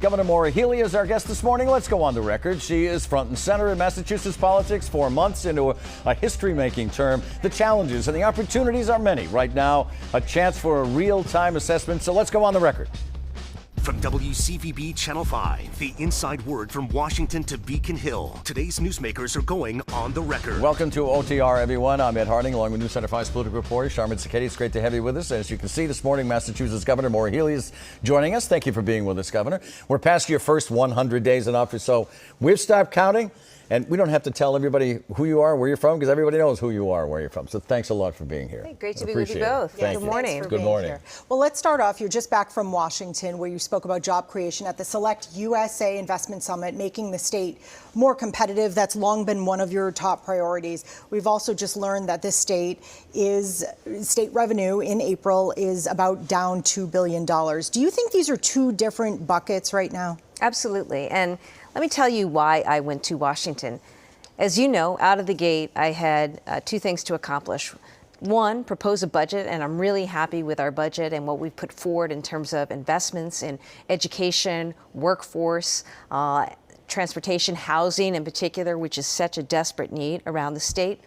Governor Maura Healey is our guest this morning. Let's go on the record. She is front and center in Massachusetts politics 4 months into a history-making term. The challenges and the opportunities are many. Right now, a chance for a real-time assessment. So let's go on the record. From WCVB Channel 5, the inside word from Washington to Beacon Hill. Today's newsmakers are going on the record. Welcome to OTR, everyone. I'm Ed Harding, along with News Center 5's political reporter, Sharman Saketi. It's great to have you with us. As you can see this morning, Massachusetts Governor Maura Healey is joining us. Thank you for being with us, Governor. We're past your first 100 days in office, so we've stopped counting. And we don't have to tell everybody who you are, where you're from, because everybody knows who you are, where you're from. So thanks a lot for being here. Hey, great to be with you both. Good morning. Good morning. Well, let's start off. You're just back from Washington, where you spoke about job creation at the Select USA Investment Summit, making the state more competitive. That's long been one of your top priorities. We've also just learned that this state revenue in April is about down $2 billion. Do you think these are two different buckets right now? Absolutely. And let me tell you why I went to Washington. As you know, out of the gate, I had two things to accomplish. One, propose a budget, and I'm really happy with our budget and what we've put forward in terms of investments in education, workforce, transportation, housing in particular, which is such a desperate need around the state.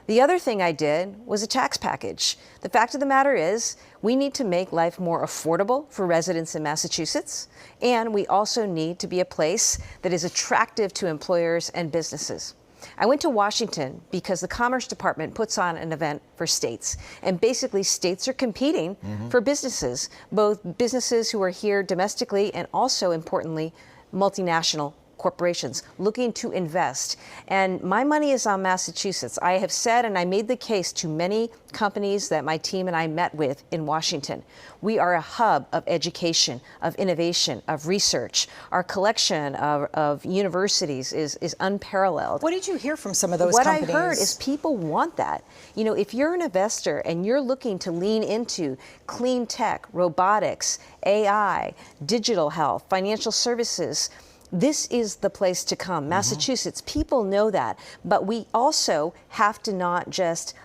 The other thing I did was a tax package. The fact of the matter is, we need to make life more affordable for residents in Massachusetts, and we also need to be a place that is attractive to employers and businesses. I went to Washington because the Commerce Department puts on an event for states, and basically states are competing for businesses, both businesses who are here domestically and also, importantly, multinational corporations looking to invest. And my money is on Massachusetts. I have said, and I made the case to many companies that my team and I met with in Washington. We are a hub of education, of innovation, of research. Our collection of universities is unparalleled. What did you hear from some of those companies? What I heard is people want that. You know, if you're an investor and you're looking to lean into clean tech, robotics, AI, digital health, financial services, this is the place to come. Massachusetts, people know that, but we also have to not just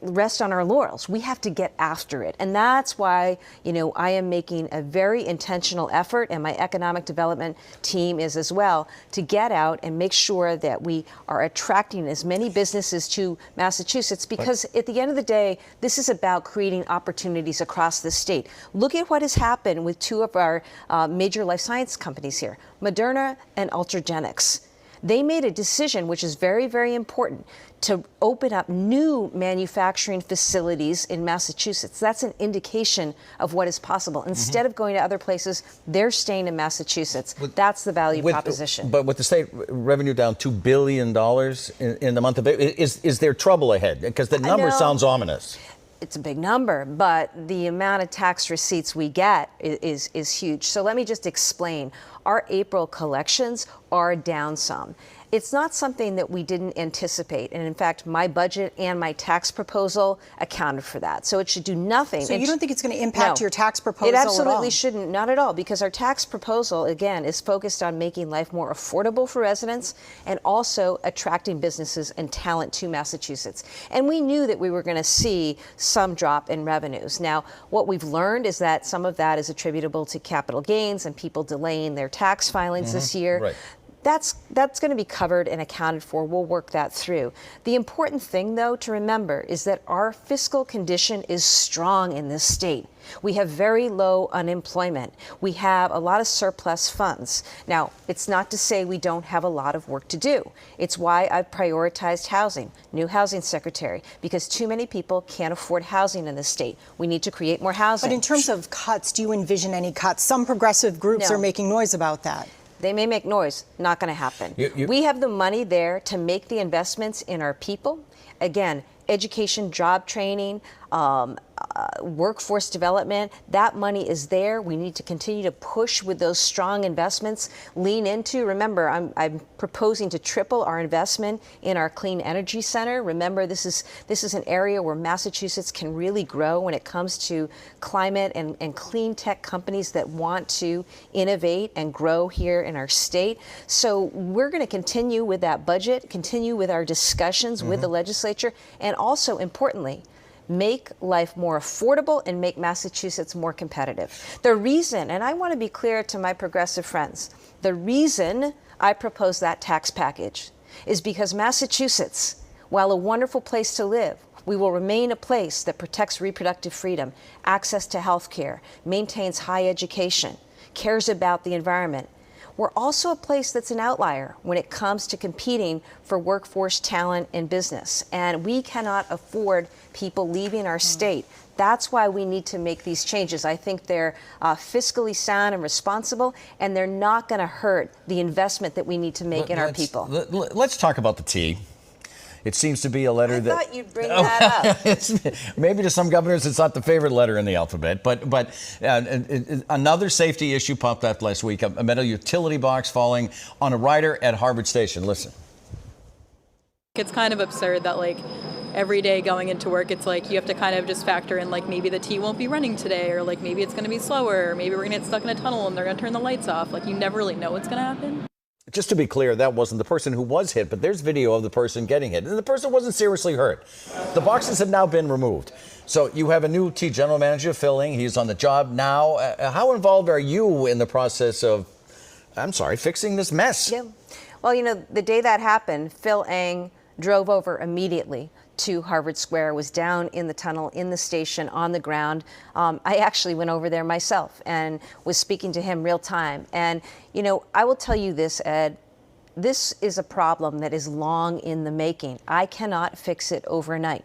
rest on our laurels. We have to get after it. And that's why, you know, I am making a very intentional effort, and my economic development team is as well, to get out and make sure that we are attracting as many businesses to Massachusetts, because at the end of the day, this is about creating opportunities across the state. Look at what has happened with two of our major life science companies here, Moderna and Ultragenyx. They made a decision, which is very, very important, to open up new manufacturing facilities in Massachusetts. That's an indication of what is possible. Instead of going to other places, they're staying in Massachusetts. That's the value proposition. But with the state revenue down $2 billion in the month of April, is there trouble ahead? Because the number sounds ominous. It's a big number, but the amount of tax receipts we get is huge. So let me just explain. Our April collections are down some. It's not something that we didn't anticipate. And in fact, my budget and my tax proposal accounted for that. So it should do nothing. So you don't think it's going to impact your tax proposal at all? It absolutely absolutely shouldn't, not at all, because our tax proposal, again, is focused on making life more affordable for residents and also attracting businesses and talent to Massachusetts. And we knew that we were going to see some drop in revenues. Now, what we've learned is that some of that is attributable to capital gains and people delaying their tax filings this year. Right. That's going to be covered and accounted for. We'll work that through. The important thing, though, to remember is that our fiscal condition is strong in this state. We have very low unemployment. We have a lot of surplus funds. Now, it's not to say we don't have a lot of work to do. It's why I've prioritized housing, new housing secretary, because too many people can't afford housing in this state. We need to create more housing. But in terms of cuts, do you envision any cuts? Some progressive groups are making noise about that. They may make noise, not going to happen. We have the money there to make the investments in our people. Again, education, job training, workforce development, that money is there. We need to continue to push with those strong investments, lean into. Remember, I'm proposing to triple our investment in our Clean Energy Center. Remember, this is an area where Massachusetts can really grow when it comes to climate and clean tech companies that want to innovate and grow here in our state. So we're going to continue with that budget, continue with our discussions with the legislature, and also, importantly, make life more affordable and make Massachusetts more competitive. The reason, and I want to be clear to my progressive friends, the reason I propose that tax package is because Massachusetts, while a wonderful place to live, we will remain a place that protects reproductive freedom, access to health care, maintains high education, cares about the environment. We're also a place that's an outlier when it comes to competing for workforce talent and business. And we cannot afford people leaving our state. That's why we need to make these changes. I think they're fiscally sound and responsible, and they're not going to hurt the investment that we need to make in our people. Let's talk about the T. It seems to be a letter I that... thought you'd bring that up. Maybe to some governors it's not the favorite letter in the alphabet, but another safety issue popped up last week, a metal utility box falling on a rider at Harvard Station. Listen. It's kind of absurd that every day going into work, it's you have to kind of just factor in maybe the T won't be running today, or maybe it's going to be slower, or maybe we're going to get stuck in a tunnel and they're going to turn the lights off. You never really know what's going to happen. Just to be clear, that wasn't the person who was hit, but there's video of the person getting hit. And the person wasn't seriously hurt. The boxes have now been removed. So you have a new T general manager, Phil Eng. He's on the job now. How involved are you in the process of, fixing this mess? Yeah. Well, the day that happened, Phil Eng drove over immediately to Harvard Square, was down in the tunnel, in the station, on the ground. I actually went over there myself and was speaking to him real time. And, I will tell you this, Ed, this is a problem that is long in the making. I cannot fix it overnight.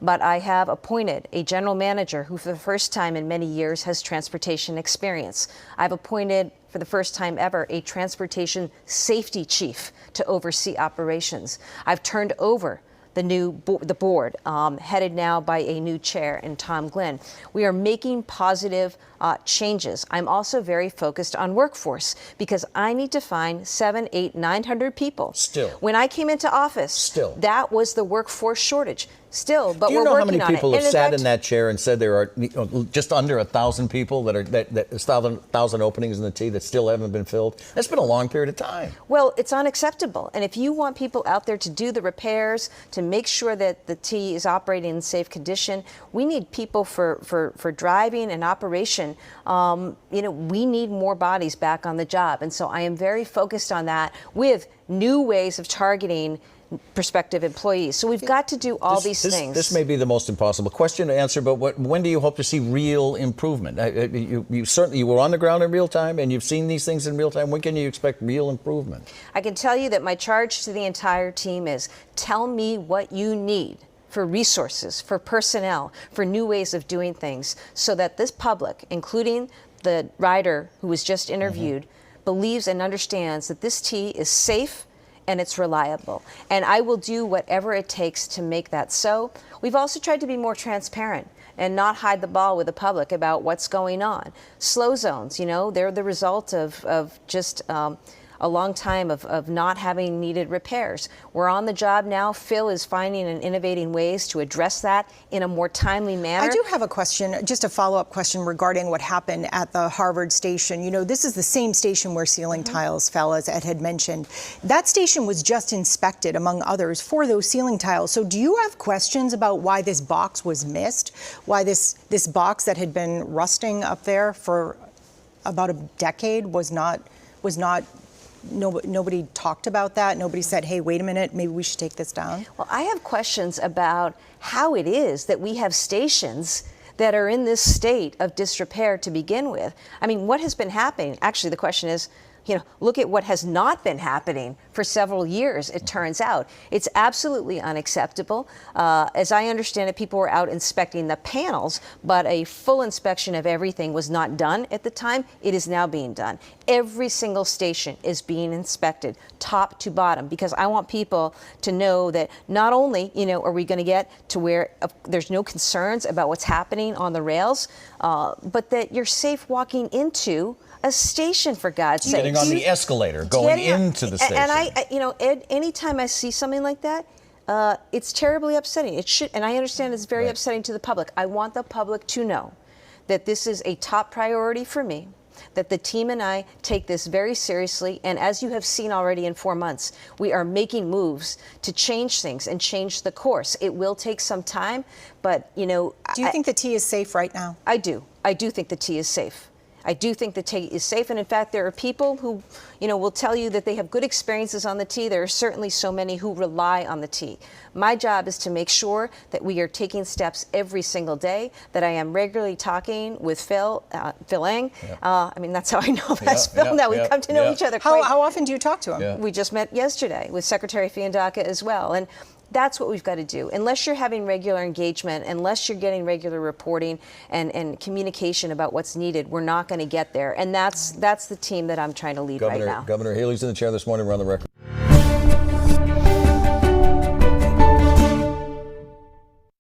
But I have appointed a general manager who, for the first time in many years, has transportation experience. I've appointed, for the first time ever, a transportation safety chief to oversee operations. I've turned over the board, headed now by a new chair in Tom Glynn. We are making positive changes. I'm also very focused on workforce because I need to find 700, 800, 900 people. Still. When I came into office, Still. that was the workforce shortage. Still, but Do you we're know how working many on it. people have And sat fact, in that chair and said there are just under 1,000 people that 1,000 openings in the T that still haven't been filled? That's been a long period of time. Well, it's unacceptable. And if you want people out there to do the repairs, to make sure that the T is operating in safe condition, we need people for driving and operation. We need more bodies back on the job. And so I am very focused on that with new ways of targeting prospective employees. So we've got to do all these things. This may be the most impossible question to answer, but when do you hope to see real improvement? You were on the ground in real time, and you've seen these things in real time. When can you expect real improvement? I can tell you that my charge to the entire team is tell me what you need for resources, for personnel, for new ways of doing things, so that this public, including the rider who was just interviewed, believes and understands that this T is safe and it's reliable. And I will do whatever it takes to make that so. We've also tried to be more transparent and not hide the ball with the public about what's going on. Slow zones, they're the result of just a long time of not having needed repairs. We're on the job now. Phil is finding and innovating ways to address that in a more timely manner. I do have a question, just a follow-up question regarding what happened at the Harvard station. This is the same station where ceiling tiles fell, as Ed had mentioned. That station was just inspected, among others, for those ceiling tiles. So do you have questions about why this box was missed? Why this box that had been rusting up there for about a decade was not nobody talked about that? Nobody said, hey, wait a minute, maybe we should take this down? Well, I have questions about how it is that we have stations that are in this state of disrepair to begin with. I mean, what has been happening? Actually, the question is, look at what has not been happening for several years, it turns out. It's absolutely unacceptable. As I understand it, people were out inspecting the panels, but a full inspection of everything was not done at the time. It is now being done. Every single station is being inspected, top to bottom, because I want people to know that not only, are we going to get to where there's no concerns about what's happening on the rails, but that you're safe walking into a station, for God's sake. Getting on the escalator, going into the station. And Ed, anytime I see something like that, it's terribly upsetting. It should, and I understand it's very upsetting to the public. I want the public to know that this is a top priority for me. that the team and I take this very seriously. And as you have seen already in 4 months, we are making moves to change things and change the course. It will take some time, but, you know. Do you think the tea is safe right now? I do. I do think the tea is safe. I do think the tea is safe. And in fact, there are people who, you know, will tell you that they have good experiences on the tea. There are certainly so many who rely on the tea. My job is to make sure that we are taking steps every single day, that I am regularly talking with Phil Eng. I mean, that's how I know best Phil now. We come to know each other quite. How often do you talk to him? Yeah. We just met yesterday with Secretary Fiandaca as well. And that's what we've got to do. Unless you're having regular engagement, unless you're getting regular reporting and communication about what's needed, we're not going to get there. And that's the team that I'm trying to lead right now. Governor Healey's in the chair this morning. We're on the record.